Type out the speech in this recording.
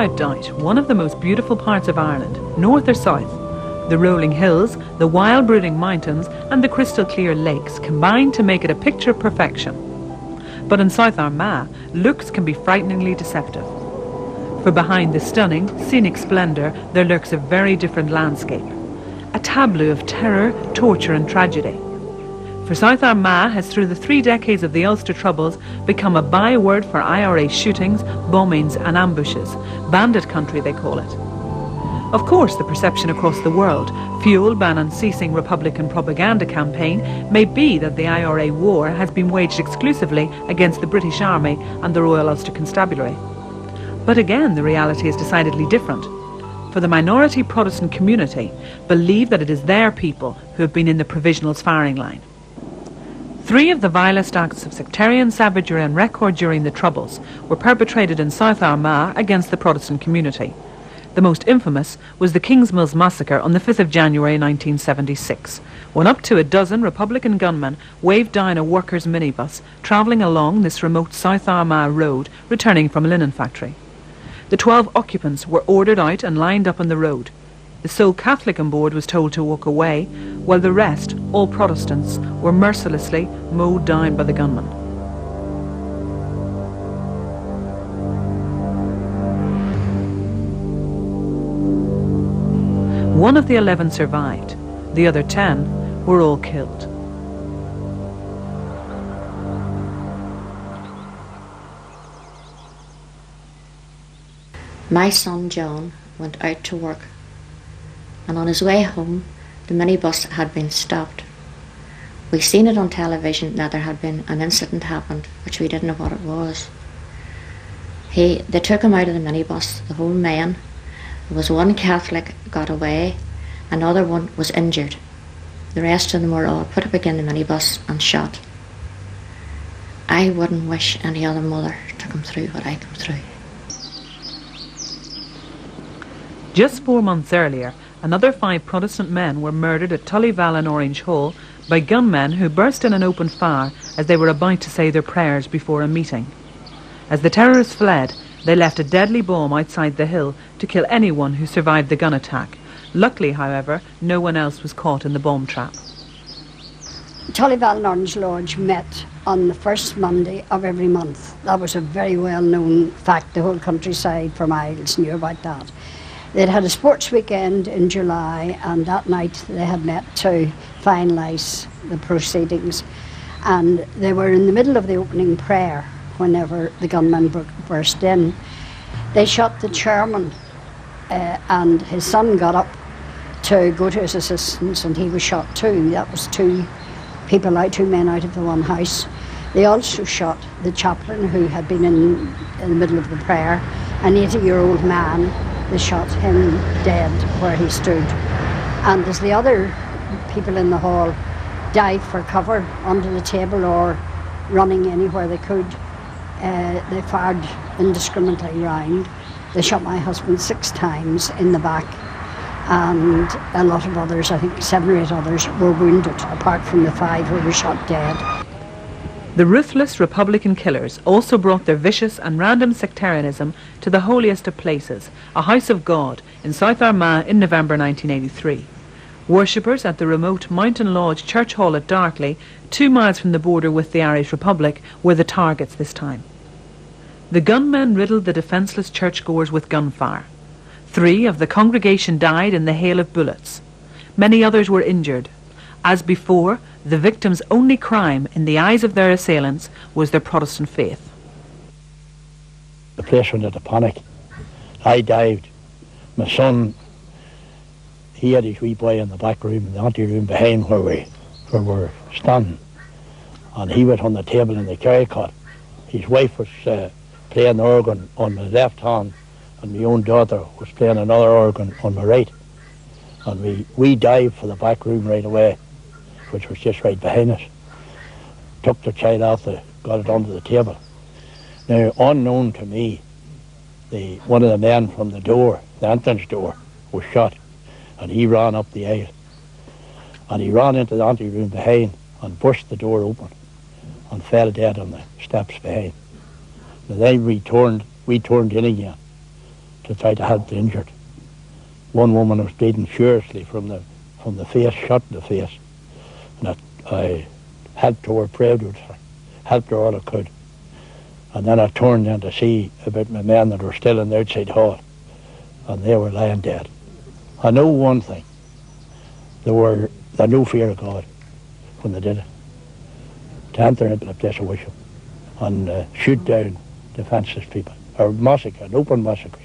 without doubt one of the most beautiful parts of Ireland, north or south. The rolling hills, the wild brooding mountains and the crystal clear lakes combine to make it a picture of perfection. But in South Armagh, looks can be frighteningly deceptive. For behind the stunning, scenic splendour there lurks a very different landscape. A tableau of terror, torture and tragedy. For South Armagh has through the 3 decades of the Ulster Troubles become a byword for IRA shootings, bombings and ambushes. Bandit country they call it. Of course, the perception across the world, fueled by an unceasing Republican propaganda campaign, may be that the IRA war has been waged exclusively against the British Army and the Royal Ulster Constabulary. But again, the reality is decidedly different. For the minority Protestant community believe that it is their people who have been in the Provisionals' firing line. 3 of the vilest acts of sectarian savagery on record during the Troubles were perpetrated in South Armagh against the Protestant community. The most infamous was the Kingsmills massacre on the 5th of January 1976, when up to a dozen Republican gunmen waved down a workers' minibus travelling along this remote South Armagh road returning from a linen factory. The 12 occupants were ordered out and lined up on the road. The sole Catholic on board was told to walk away, while the rest, all Protestants, were mercilessly mowed down by the gunmen. One of the 11 survived. The other 10 were all killed. My son John went out to work, and on his way home the minibus had been stopped. We seen it on television that there had been an incident happened, which we didn't know what it was. They took him out of the minibus, the whole man. There was one Catholic got away, another one was injured. The rest of them were all put up again in the minibus and shot. I wouldn't wish any other mother to come through what I come through. Just 4 months earlier, another 5 Protestant men were murdered at Tullyval in Orange Hall by gunmen who burst in an open fire as they were about to say their prayers before a meeting. As the terrorists fled, they left a deadly bomb outside the hill to kill anyone who survived the gun attack. Luckily, however, no one else was caught in the bomb trap. Tullyval and Orange Lodge met on the first Monday of every month. That was a very well-known fact. The whole countryside for miles knew about that. They'd had a sports weekend in July, and that night they had met to finalise the proceedings. And they were in the middle of the opening prayer whenever the gunmen burst in. They shot the chairman, and his son got up to go to his assistance, and he was shot too. That was 2 people out, 2 men out of the one house. They also shot the chaplain who had been in the middle of the prayer, an 80-year-old man. They shot him dead where he stood. And as the other people in the hall dived for cover under the table or running anywhere they could, they fired indiscriminately round. They shot my husband 6 times in the back, and a lot of others, I think 7 or 8 others, were wounded, apart from the 5 who were shot dead. The ruthless Republican killers also brought their vicious and random sectarianism to the holiest of places, a house of God, in South Armagh in November 1983. Worshippers at the remote Mountain Lodge Church Hall at Darkley, 2 miles from the border with the Irish Republic, were the targets this time. The gunmen riddled the defenceless churchgoers with gunfire. 3 of the congregation died in the hail of bullets. Many others were injured. As before, the victims' only crime in the eyes of their assailants was their Protestant faith. The place went into panic. I dived. My son, he had his wee boy in the back room, in the ante-room behind where we were standing. And he was on the table in the carry cot. His wife was playing the organ on my left hand, and my own daughter was playing another organ on my right. And we dived for the back room right away, which was just right behind us. Took the child out, got it onto the table. Now, unknown to me, one of the men from the door, the entrance door, was shot, and he ran up the aisle. And he ran into the ante-room behind and pushed the door open and fell dead on the steps behind. And then we turned in again, to try to help the injured. One woman was bleeding furiously from the face, shot in the face. And I helped her, prayed with her, helped her all I could. And then I turned in to see about my men that were still in the outside hall, and they were lying dead. I know one thing, they had no fear of God when they did it. To enter into a place of worship and shoot down defenceless people, or massacre, an open massacre.